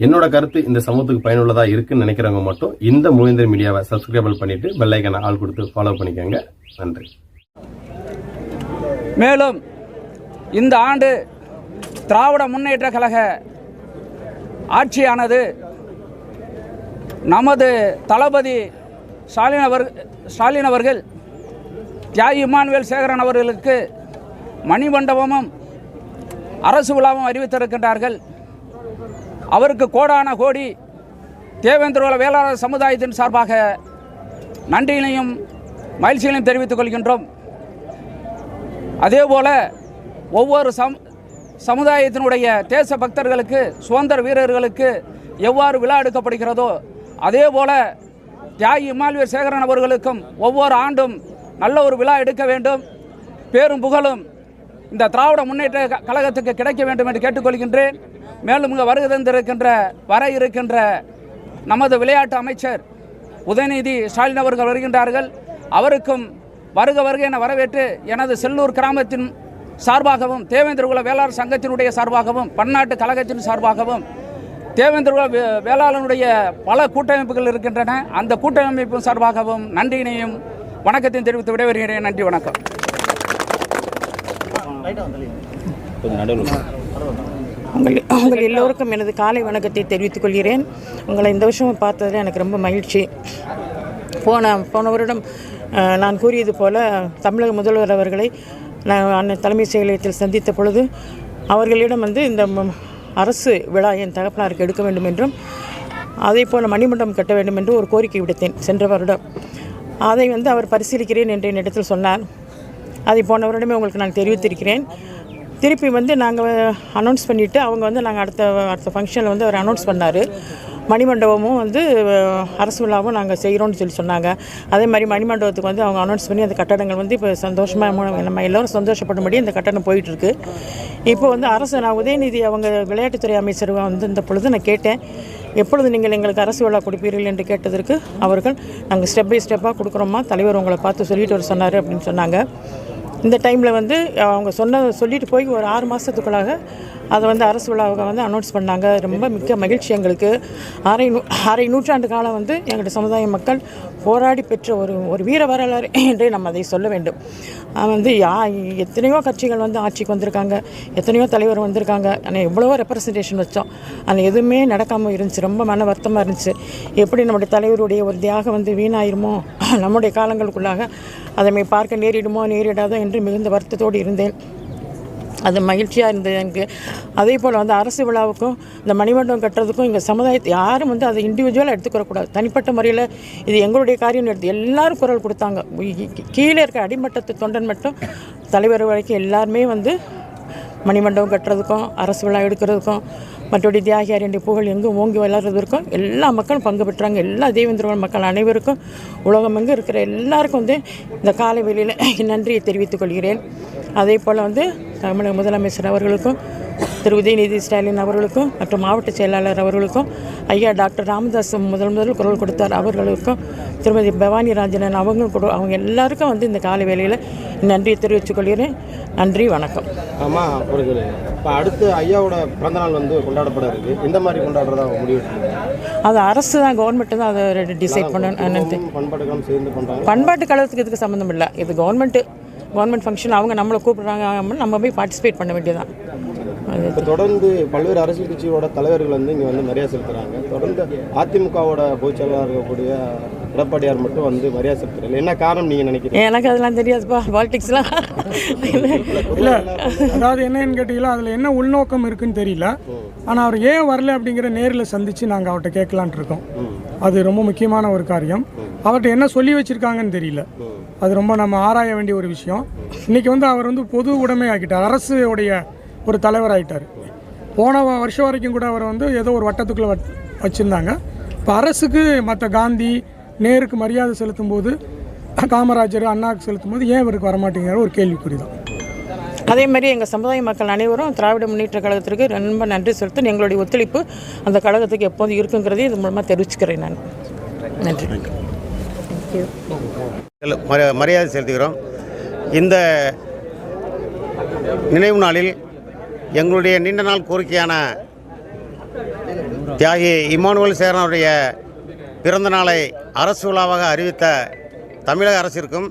என்னோட கருத்து இந்த சமூகத்துக்கு பயனுள்ளதா இருக்குன்னு நினைக்கிறவங்க மட்டும் இந்த மூவேந்தர் மீடியாவை சப்ஸ்கிரைபிள் பண்ணிட்டு பெல் ஐக்கானை ஆல் கொடுத்து ஃபாலோ பண்ணிக்கோங்க. நன்றி. மேலும் இந்த ஆண்டு திராவிட முன்னேற்ற கழக ஆட்சியானது நமது தளபதி ஸ்டாலின் அவர்கள் தியாகி இமானுவேல் சேகரன் அவர்களுக்கு மணிமண்டபமும் அரசு விழாவும் அறிவித்திருக்கின்றார்கள். அவருக்கு கோடான கோடி தேவேந்திர வேளாளர் சமுதாயத்தின் சார்பாக நன்றியினையும் மகிழ்ச்சிகளையும் தெரிவித்துக் கொள்கின்றோம். அதேபோல ஒவ்வொரு சமுதாயத்தினுடைய தேச பக்தர்களுக்கு சுதந்திர வீரர்களுக்கு எவ்வாறு விழா எடுக்கப்படுகிறதோ அதேபோல தியாகி இமானுவேல் சேகரன் அவர்களுக்கும் ஒவ்வொரு ஆண்டும் நல்ல ஒரு விழா எடுக்க வேண்டும். பேரும் புகழும் இந்த திராவிட முன்னேற்ற கழகத்துக்கு கிடைக்க வேண்டும் என்று கேட்டுக்கொள்கின்றேன். மேலும் இங்கே வர இருக்கின்ற நமது விளையாட்டு அமைச்சர் உதயநிதி ஸ்டாலின் அவர்கள் வருகின்றார்கள். அவருக்கும் வருக என வரவேற்று எனது செல்லூர் கிராமத்தின் சார்பாகவும் தேவேந்திரகுல வேளாளர் சங்கத்தினுடைய சார்பாகவும் பன்னாட்டு கழகத்தின் சார்பாகவும் தேவேந்திரகுல வேளாளனுடைய பல கூட்டமைப்புகள் இருக்கின்றன. அந்த கூட்டமைப்பு சார்பாகவும் நன்றியினையும் வணக்கத்தையும் தெரிவித்து விடைபெறுகிறேன். நன்றி, வணக்கம். உங்கள் எல்லோருக்கும் எனது காலை வணக்கத்தை தெரிவித்துக் கொள்கிறேன். உங்களை இந்த வருஷம் பார்த்ததில் எனக்கு ரொம்ப மகிழ்ச்சி. போன வருடம் நான் கூறியது போல் தமிழக முதல்வர் அவர்களை நான் தலைமைச் செயலகத்தில் சந்தித்த பொழுது அவர்களிடம் இந்த அரசு விழா என் தகப்பனாருக்கு எடுக்க வேண்டும் என்றும் அதே போல் மணிமண்டபம் கட்ட வேண்டும் என்று ஒரு கோரிக்கை விடுத்தேன் சென்ற வருடம். அதை அவர் பரிசீலிக்கிறேன் என்று என்னிடத்தில் சொன்னார். அதை போன வருடமே உங்களுக்கு நான் தெரிவித்திருக்கிறேன். திருப்பி நாங்கள் அனௌன்ஸ் பண்ணிவிட்டு அவங்க நாங்கள் அடுத்த ஃபங்க்ஷனில் அவர் அனௌன்ஸ் பண்ணார். மணிமண்டபமும் அரசு விழாவும் நாங்கள் செய்கிறோன்னு சொல்லி சொன்னாங்க. அதே மாதிரி மணிமண்டபத்துக்கு அவங்க அனௌன்ஸ் பண்ணி அந்த கட்டடங்கள் இப்போ சந்தோஷமாக நம்ம எல்லோரும் சந்தோஷப்படும்படி இந்த கட்டடம் போயிட்டுருக்கு. இப்போ அரசு நான் உதயநிதி அவங்க விளையாட்டுத்துறை அமைச்சர் இந்த பொழுது நான் கேட்டேன், எப்பொழுது நீங்கள் எங்களுக்கு அரசு விழா கொடுப்பீர்கள் என்று கேட்டதற்கு அவர்கள் நாங்கள் ஸ்டெப் பை ஸ்டெப்பாக கொடுக்குறோமா, தலைவர் உங்களை பார்த்து சொல்லிட்டு வர சொன்னார் அப்படின்னு சொன்னாங்க. இந்த டைமில் அவங்க சொல்லிட்டு போய் ஒரு 6 மாதத்துக்குள்ளாக அதை அரசு விழாவை அனௌன்ஸ் பண்ணாங்க. ரொம்ப மிக்க மகிழ்ச்சி எங்களுக்கு. அரை நூற்றாண்டு காலம் எங்களுடைய சமுதாய மக்கள் போராடி பெற்ற ஒரு வீர வரலாறு என்றே நம்ம அதை சொல்ல வேண்டும். எத்தனையோ கட்சிகள் ஆட்சிக்கு வந்திருக்காங்க, எத்தனையோ தலைவர் வந்திருக்காங்க. ஆனால் எவ்வளவோ ரெப்ரசன்டேஷன் வச்சோம், ஆனால் எதுவுமே நடக்காமல் இருந்துச்சு. ரொம்ப மன வருத்தமாக இருந்துச்சு. எப்படி நம்முடைய தலைவருடைய ஒரு தியாகம் வீணாயிருமோ, நம்முடைய காலங்களுக்குள்ளாக அதை பார்க்க நேரிடாதோ என்று மிகுந்த வருத்தத்தோடு இருந்தேன். அது மகிழ்ச்சியாக இருந்தது எனக்கு. அதே போல் அரசு விழாவுக்கும் இந்த மணிமண்டபம் கட்டுறதுக்கும் எங்கள் சமுதாயத்தை யாரும் அதை இண்டிவிஜுவலாக எடுத்துக்கிறக்கூடாது. தனிப்பட்ட முறையில் இது எங்களுடைய காரியம் எடுத்து எல்லாரும் குரல் கொடுத்தாங்க. கீழே இருக்க அடிமட்டத்து தொண்டன் மட்டும் தலைவர் வரைக்கும் எல்லாருமே மணிமண்டபம் கட்டுறதுக்கும் அரசு விழா எடுக்கிறதுக்கும் மற்றபடி தியாகியாரின் புகழ் எங்கும் ஓங்கி வளர்றதுக்கும் எல்லா மக்களும் பங்கு பெற்றாங்க. எல்லா தேவேந்திர மக்கள் அனைவருக்கும் உலகம் எங்கு இருக்கிற எல்லாருக்கும் இந்த காலை வேளையில் நன்றியை தெரிவித்துக் கொள்கிறேன். அதே போல் தமிழக முதலமைச்சர் அவர்களுக்கும் திரு உதயநிதி ஸ்டாலின் அவர்களுக்கும் மற்றும் மாவட்ட செயலாளர் அவர்களுக்கும் ஐயா டாக்டர் ராமதாஸ் முதல் குரல் கொடுத்தார் அவர்களுக்கும் திருமதி பவானி ராஜனன் அவங்க எல்லாருக்கும் இந்த காலை வேளையில் நன்றியை தெரிவித்துக் கொள்கிறேன். நன்றி, வணக்கம். ஆமாம், இப்போ அடுத்து ஐயாவோட பிறந்தநாள் கொண்டாடப்பட இருக்குது. எந்த மாதிரி கொண்டாடுறதா முடிவு? அது அரசு தான், கவர்மெண்ட்டு தான் அதை டிசைட் பண்ணணும். பண்பாட்டு சேர்ந்து பண்ணுறாங்க. பண்பாட்டு கழகத்துக்கு இதுக்கு சம்மந்தம் இல்லை. இது கவர்மெண்ட் ஃபங்க்ஷன். அவங்க நம்மளை கூப்பிட்றாங்க, நம்ம போய் பார்ட்டிசிபேட் பண்ண வேண்டியதான். இப்போ தொடர்ந்து பல்வேறு அரசியல் கட்சியோட தலைவர்கள் இங்கே மரியாதை செலுத்துகிறாங்க. தொடர்ந்து அதிமுகவோட பொதுச்செயலாளர் இருக்கக்கூடிய எடப்பாடியார் மட்டும் மரியாதை செலுத்துறாங்க. என்ன காரணம் நீங்கள் நினைக்கிறீங்க? எனக்கு அதெல்லாம் தெரியாதுப்பா, பாலிடிக்ஸ்லாம் இல்லை. அதாவது என்னன்னு கேட்டீங்களா, அதில் என்ன உள்நோக்கம் இருக்குன்னு தெரியல. ஆனால் அவர் ஏன் வரல அப்படிங்கிற நேரில் சந்தித்து நாங்கள் அவர்கிட்ட கேட்கலான் இருக்கோம். அது ரொம்ப முக்கியமான ஒரு காரியம். அவர்கிட்ட என்ன சொல்லி வச்சுருக்காங்கன்னு தெரியல. அது ரொம்ப நம்ம ஆராய வேண்டிய ஒரு விஷயம். இன்றைக்கி அவர் பொது உடைமை ஆக்கிட்டார், அரசுடைய ஒரு தலைவர் ஆகிட்டார். போன வருஷம் வரைக்கும் கூட அவர் ஏதோ ஒரு வட்டத்துக்குள்ளே வச்சுருந்தாங்க. இப்போ அரசுக்கு மற்ற காந்தி நேருக்கு மரியாதை செலுத்தும் போது, காமராஜர் அண்ணாவுக்கு செலுத்தும் போது ஏன் இவருக்கு வரமாட்டேங்கிற ஒரு கேள்விக்குறி தான். அதே மாதிரி எங்கள் சமுதாய மக்கள் அனைவரும் திராவிட முன்னேற்ற கழகத்திற்கு ரொம்ப நன்றி செலுத்த எங்களுடைய ஒத்துழைப்பு அந்த கழகத்துக்கு எப்போது இருக்குங்கிறதே இது மூலமாக தெரிவிச்சுக்கிறேன் நான். நன்றி. மரியாதை செலுத்துகிறோம். இந்த நினைவு நாளில் எங்களுடைய நீண்ட நாள் கோரிக்கையான தியாகி இம்மானுவேல் சேகரன் அவருடைய பிறந்த நாளை அரசு விழாவாக அறிவித்த தமிழக அரசிற்கும்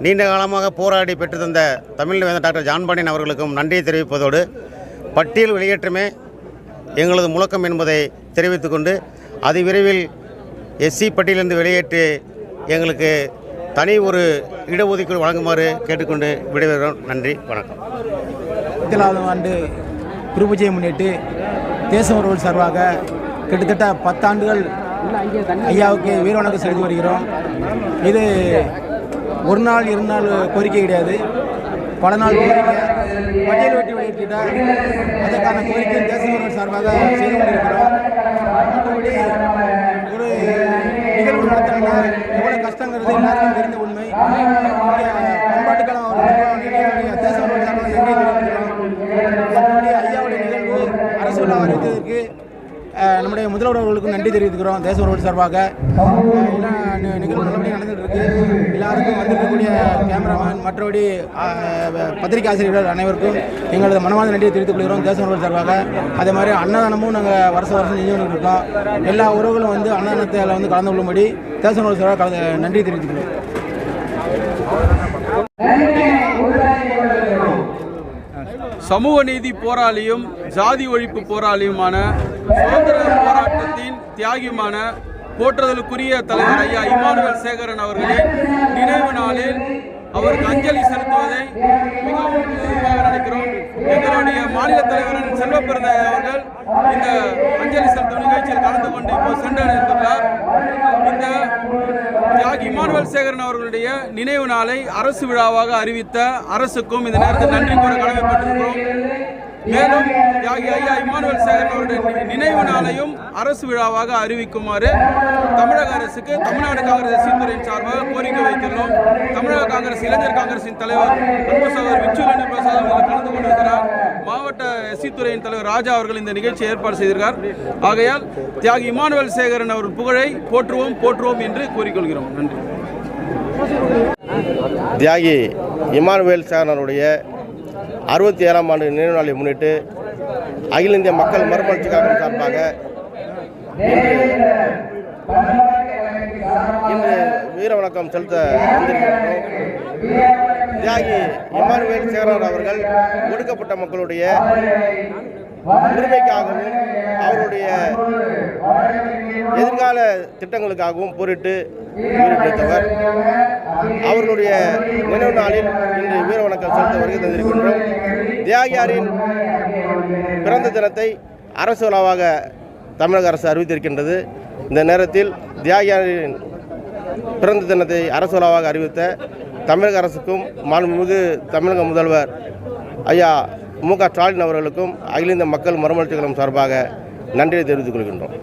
நீண்ட காலமாக போராடி பெற்று தந்த தமிழ் வேந்தர் டாக்டர் ஜான் பாண்டியன் அவர்களுக்கும் நன்றியை தெரிவிப்பதோடு பட்டியல் வெளியேற்றமே எங்களது முழக்கம் என்பதை தெரிவித்துக்கொண்டு அது விரைவில் எஸ்சி பட்டியலிருந்து வெளியேற்றி எங்களுக்கு தனி ஒரு இடஒதுக்கீடு வழங்குமாறு கேட்டுக்கொண்டு விடைபெறுகிறோம். நன்றி, வணக்கம். 7வது ஆண்டு குருபூஜையை முன்னிட்டு தேச உறவுகள் சார்பாக கிட்டத்தட்ட 10 ஆண்டுகள் ஐயாவுக்கு வீரவணக்கம் செலுத்தி வருகிறோம். இது ஒரு நாள் 2 நாள் கோரிக்கை கிடையாது, பல நாள் கோரிக்கை. பட்டியல் வெட்டி வெளியிட்டால் அதற்கான கோரிக்கை தேச உறவுகள் சார்பாக செய்து கொண்டிருக்கிறோம். மற்றபடி ஒரு நிகழ்வு நடத்தினா எவ்வளோ கஷ்டங்கிறது எல்லாருக்கும் தெரிந்த உண்மை. பண்பாட்டுக்கான தேச உறவுகள் சார்பாக நன்றி தெரிவிக்கிறோம். மற்றபடி ஐயாவுடைய நிகழ்வு அரசு விழா அறிவித்ததற்கு நம்முடைய முதல்வர் அவர்களுக்கும் நன்றி தெரிவித்துக்கிறோம். தேச உறவுகள் சார்பாக நிகழ்வு நல்லபடியாக நடந்துகிட்டு இருக்கு. எல்லாருக்கும் வந்திருக்கக்கூடிய கேமராமேன் மற்றபடி பத்திரிகை ஆசிரியர்கள் அனைவருக்கும் எங்களது மனமார்ந்த நன்றியை தெரிவித்துக் கொள்கிறோம் தேச உறவுகள் சார்பாக. அதே மாதிரி அன்னதானமும் நாங்கள் வருஷம் செஞ்சு கொண்டு இருக்கோம். எல்லா உறவுகளும் வந்து அன்னதானத்தில் வந்து கலந்து கொள்ளும்படி தேச உறவுகள் சார்பாக நன்றி தெரிவித்துக்கிறோம். சமூக நீதி போராளியும் ஜாதி ஒழிப்பு போராளியுமான சுதந்திர போராட்டத்தின் தியாகியுமான போற்றுதலுக்குரிய தலைவர் ஐயா இம்மானுவேல் சேகரன் அவர்களின் நினைவு நாளில் அவருக்கு அஞ்சலி செலுத்துவதை மிகவும் பெருமையாக நினைக்கிறோம். எங்களுடைய மாநில தலைவர் செல்வப்பிரதை அவர்கள் இந்த அஞ்சலி செலுத்தும் நிகழ்ச்சியில் கலந்து கொண்டு இப்போ சென்றடைந்துள்ளார். இந்த தியாகி இம்மானுவேல் சேகரன் அவர்களுடைய நினைவு நாளை அரசு விழாவாக அறிவித்த அரசுக்கும் இந்த நேரத்தில் நன்றி கூற கடமைப்பட்டிருக்கிறோம். மேலும் தியாகி ஐயா இம்மானுவேல் சேகரன் அவருடைய நினைவு நாளையும் அரசு விழாவாக அறிவிக்குமாறு தமிழக அரசுக்கு தமிழ்நாடு காங்கிரஸ் எஸ்சி துறையின் சார்பாக கோரிக்கை வைத்துள்ளோம். தமிழக காங்கிரஸ் இளைஞர் காங்கிரசின் தலைவர் அன்பு சகோதரர் விச்சுலனி பிரசாத் அவர்கள் கலந்து கொண்டிருக்கிறார். மாவட்ட எஸ்சி துறையின் தலைவர் ராஜா அவர்கள் இந்த நிகழ்ச்சியை ஏற்பாடு செய்திருக்கிறார். ஆகையால் தியாகி இம்மானுவேல் சேகரன் அவர் புகழை போற்றுவோம் போற்றுவோம் என்று கூறிக்கொள்கிறோம். நன்றி. தியாகி இம்மானுவேல் சேகரனுடைய 67ஆம் ஆண்டு நினைவு நாளை முன்னிட்டு அகில இந்திய மக்கள் மறுமலர்ச்சி கழகம் சார்பாக இன்று வீர வணக்கம் செலுத்த வந்திருக்கிறோம். தியாகி இம்மானுவேல் சேகரன் அவர்கள் ஒடுக்கப்பட்ட மக்களுடைய உரிமைக்காகவும் அவருடைய எதிர்கால திட்டங்களுக்காகவும் போரிட்டு உயிரிழந்தவர். அவர்களுடைய நினைவு நாளில் இன்று வீர வணக்கம் செலுத்த வருகை தந்திருக்கின்றோம். தியாகியாரின் பிறந்த தினத்தை அரசு விழாவாக தமிழக அரசு அறிவித்திருக்கின்றது. இந்த நேரத்தில் தியாகியாரின் பிறந்த தினத்தை அரசு விழாவாக அறிவித்த தமிழக அரசுக்கும் மாண்புமிகு தமிழக முதல்வர் ஐயா மு.க. ஸ்டாலின் அவர்களுக்கும் அகில இந்திய மக்கள் மறுமலர்ச்சி கழகம் சார்பாக நன்றியை தெரிவித்துக் கொள்கின்றோம்.